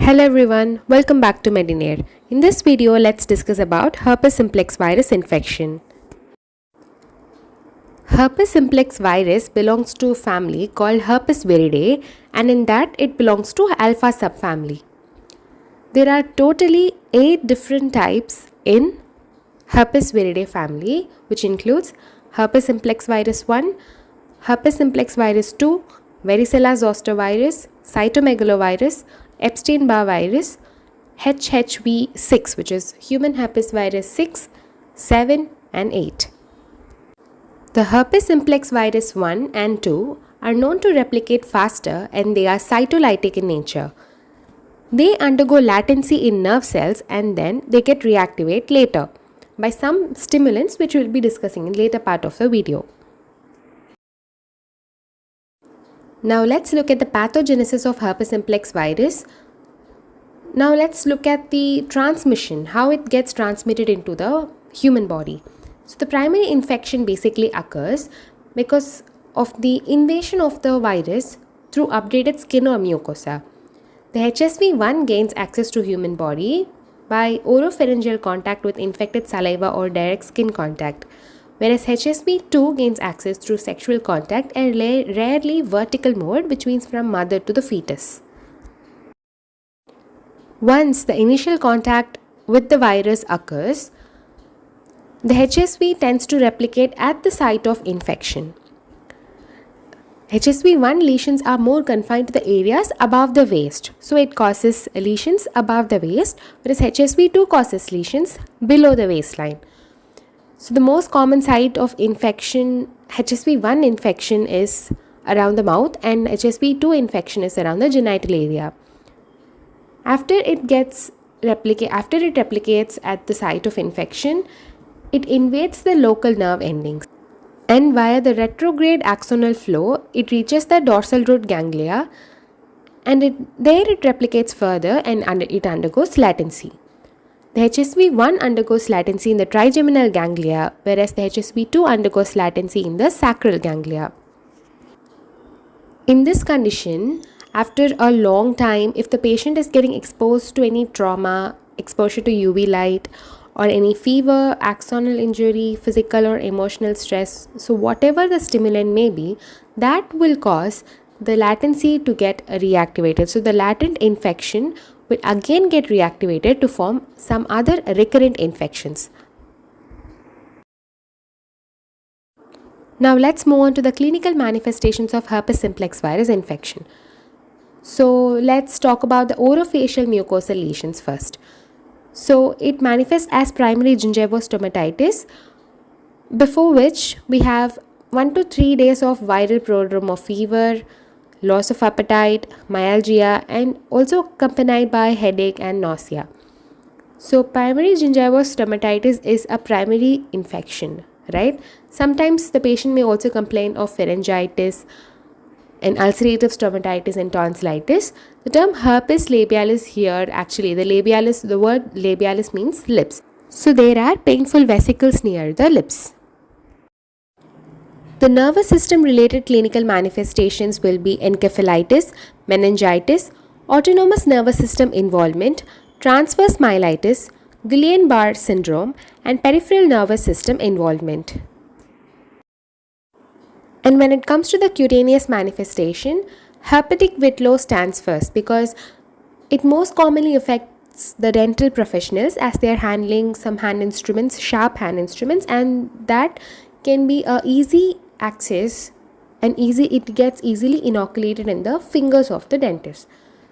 Hello everyone, welcome back to Medinare. In this video, let's discuss about herpes simplex virus infection. Herpes simplex virus belongs to a family called Herpes viridae, and in that it belongs to alpha subfamily. There are totally 8 different types in Herpes viridae family, which includes herpes simplex virus 1, herpes simplex virus 2, varicella zoster virus, cytomegalovirus, Epstein-Barr virus, HHV6, which is human herpes virus 6, 7 and 8. The herpes simplex virus 1 and 2 are known to replicate faster and they are cytolytic in nature. They undergo latency in nerve cells and then they get reactivate later by some stimulants which we will be discussing in later part of the video. Now let's look at the pathogenesis of herpes simplex virus. Now let's look at the transmission, how it gets transmitted into the human body. So the primary infection basically occurs because of the invasion of the virus through updated skin or mucosa. The HSV1 gains access to human body by oropharyngeal contact with infected saliva or direct skin contact, whereas HSV2 gains access through sexual contact and rarely vertical mode, which means from mother to the fetus. Once the initial contact with the virus occurs, the HSV tends to replicate at the site of infection. HSV1 lesions are more confined to the areas above the waist, so it causes lesions above the waist, whereas HSV2 causes lesions below the waistline. So the most common site of infection, HSV1 infection is around the mouth and HSV2 infection is around the genital area. After it replicates at the site of infection, it invades the local nerve endings and via the retrograde axonal flow, it reaches the dorsal root ganglia and there it replicates further and it undergoes latency. The HSV1 undergoes latency in the trigeminal ganglia, whereas the HSV2 undergoes latency in the sacral ganglia. In this condition, after a long time, if the patient is getting exposed to any trauma, exposure to UV light, or any fever, axonal injury, physical or emotional stress, so whatever the stimulant may be, that will cause the latency to get reactivated. So the latent infection will again get reactivated to form some other recurrent infections. Now let's move on to the clinical manifestations of herpes simplex virus infection. So let's talk about the orofacial mucosal lesions first. So it manifests as primary gingivostomatitis, before which we have 1 to 3 days of viral prodrome of fever, loss of appetite, myalgia, and also accompanied by headache and nausea. So primary gingivostomatitis is a primary infection, right? Sometimes the patient may also complain of pharyngitis and ulcerative stomatitis and tonsillitis. The term herpes labialis here, actually the word labialis means lips. So there are painful vesicles near the lips. The nervous system related clinical manifestations will be encephalitis, meningitis, autonomous nervous system involvement, transverse myelitis, Guillain-Barré syndrome, and peripheral nervous system involvement. And when it comes to the cutaneous manifestation, herpetic whitlow stands first because it most commonly affects the dental professionals as they are handling some hand instruments, sharp hand instruments, and that can be a easy access and it gets easily inoculated in the fingers of the dentist.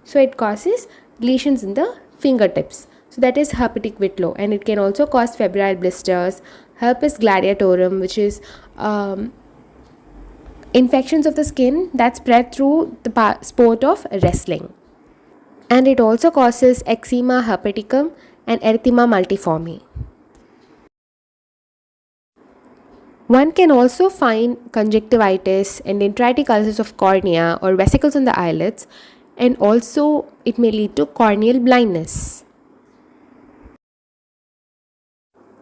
So it causes lesions in the fingertips. So that is herpetic whitlow, and it can also cause febrile blisters, herpes gladiatorum, which is infections of the skin that spread through the sport of wrestling. And it also causes eczema herpeticum and erythema multiforme. One can also find conjunctivitis and dendritic ulcers of cornea or vesicles on the eyelids, and also it may lead to corneal blindness.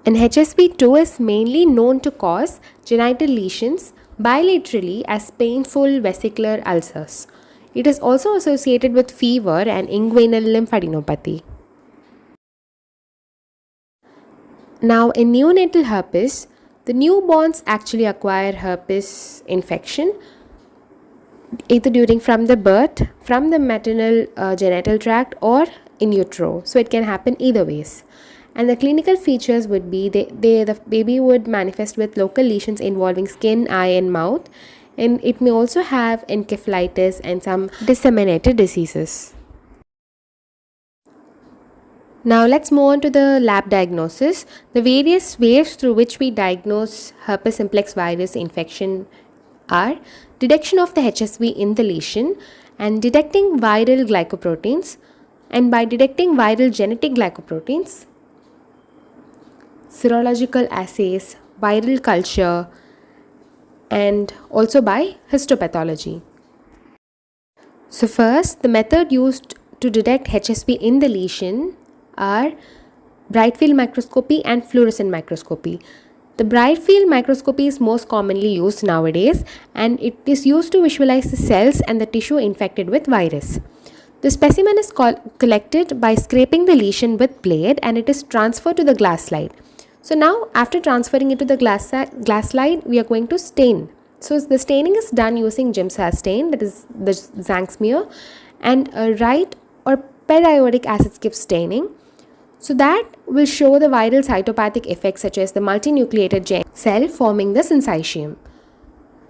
And HSV2 is mainly known to cause genital lesions bilaterally as painful vesicular ulcers. It is also associated with fever and inguinal lymphadenopathy. Now, in neonatal herpes, the newborns actually acquire herpes infection either during from the birth, from the maternal genital tract, or in utero. So it can happen either ways. And the clinical features would be the baby would manifest with local lesions involving skin, eye, and mouth, and it may also have encephalitis and some disseminated diseases. Now let's move on to the lab diagnosis. The various ways through which we diagnose herpes simplex virus infection are detection of the HSV in the lesion and detecting viral glycoproteins, and by detecting viral genetic glycoproteins, serological assays, viral culture, and also by histopathology. So first, the method used to detect HSV in the lesion are bright field microscopy and fluorescent microscopy. The bright field microscopy is most commonly used nowadays, and it is used to visualize the cells and the tissue infected with virus. The specimen is collected by scraping the lesion with blade, and it is transferred to the glass slide. So now after transferring it to the glass slide, we are going to stain. So the staining is done using Giemsa stain, that is the Zank smear, and a right or periodic acid skip staining. So that will show the viral cytopathic effects such as the multinucleated gene cell forming the syncytium.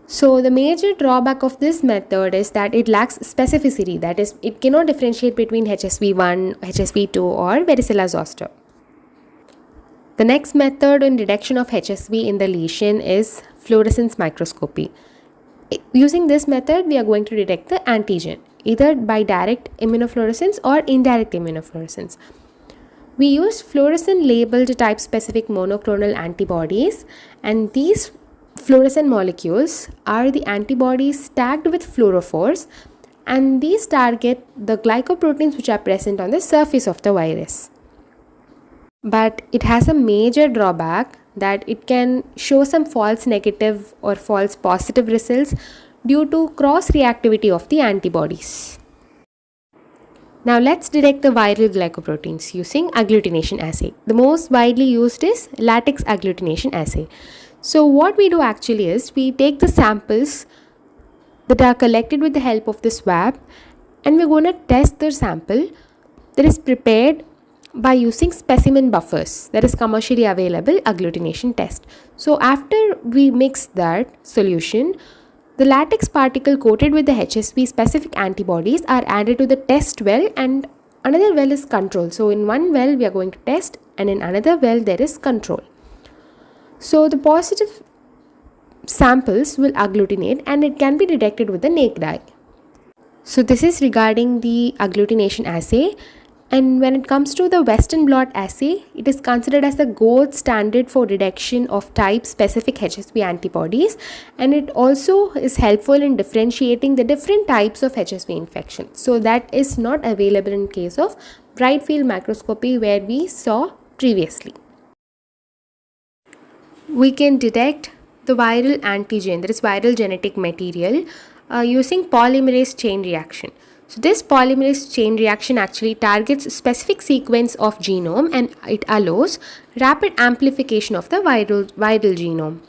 So the major drawback of this method is that it lacks specificity, that is, it cannot differentiate between HSV1, HSV2 or varicella zoster. The next method in detection of HSV in the lesion is fluorescence microscopy. Using this method, we are going to detect the antigen either by direct immunofluorescence or indirect immunofluorescence. We use fluorescent labeled type specific monoclonal antibodies, and these fluorescent molecules are the antibodies tagged with fluorophores, and these target the glycoproteins which are present on the surface of the virus. But it has a major drawback that it can show some false negative or false positive results due to cross reactivity of the antibodies. Now let's detect the viral glycoproteins using agglutination assay. The most widely used is latex agglutination assay. So what we do actually is we take the samples that are collected with the help of the swab, and we're going to test the sample that is prepared by using specimen buffers, that is commercially available agglutination test. So after we mix that solution, the latex particle coated with the HSV specific antibodies are added to the test well, and another well is control. So in one well we are going to test, and in another well there is control. So the positive samples will agglutinate, and it can be detected with the naked eye. So this is regarding the agglutination assay. And when it comes to the Western blot assay, it is considered as the gold standard for detection of type specific HSV antibodies, and it also is helpful in differentiating the different types of HSV infection. So that is not available in case of bright field microscopy where we saw previously. We can detect the viral antigen, that is viral genetic material, using polymerase chain reaction. So this polymerase chain reaction actually targets a specific sequence of genome, and it allows rapid amplification of the viral genome.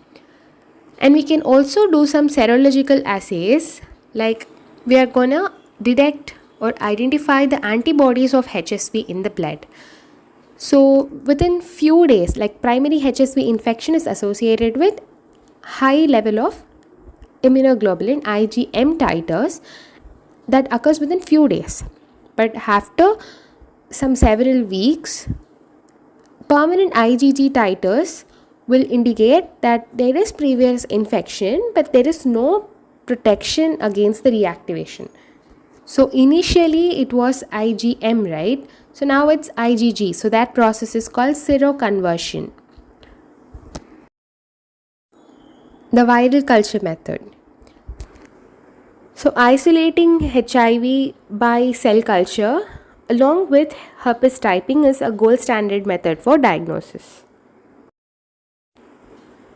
And we can also do some serological assays, like we are gonna detect or identify the antibodies of HSV in the blood. So within few days, like primary HSV infection is associated with high level of immunoglobulin IgM titers that occurs within few days, but after some several weeks, permanent IgG titers will indicate that there is previous infection, but there is no protection against the reactivation. So initially it was IgM, right? So now it's IgG. So that process is called seroconversion. The viral culture method. So isolating HIV by cell culture along with herpes typing is a gold standard method for diagnosis.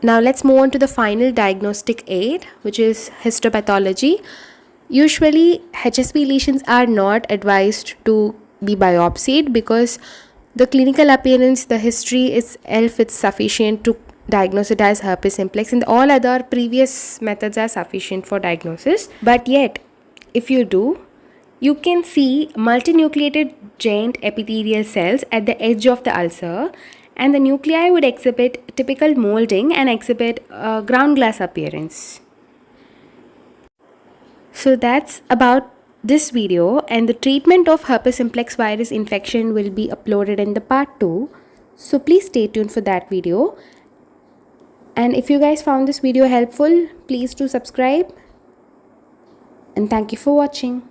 Now let's move on to the final diagnostic aid, which is histopathology. Usually, HSV lesions are not advised to be biopsied because the clinical appearance, the history itself is sufficient to diagnose it as herpes simplex, and all other previous methods are sufficient for diagnosis. But yet, if you do, you can see multinucleated giant epithelial cells at the edge of the ulcer, and the nuclei would exhibit typical molding and exhibit ground glass appearance. So that's about this video, and the treatment of herpes simplex virus infection will be uploaded in the part 2. So please stay tuned for that video. And if you guys found this video helpful, please do subscribe. And thank you for watching.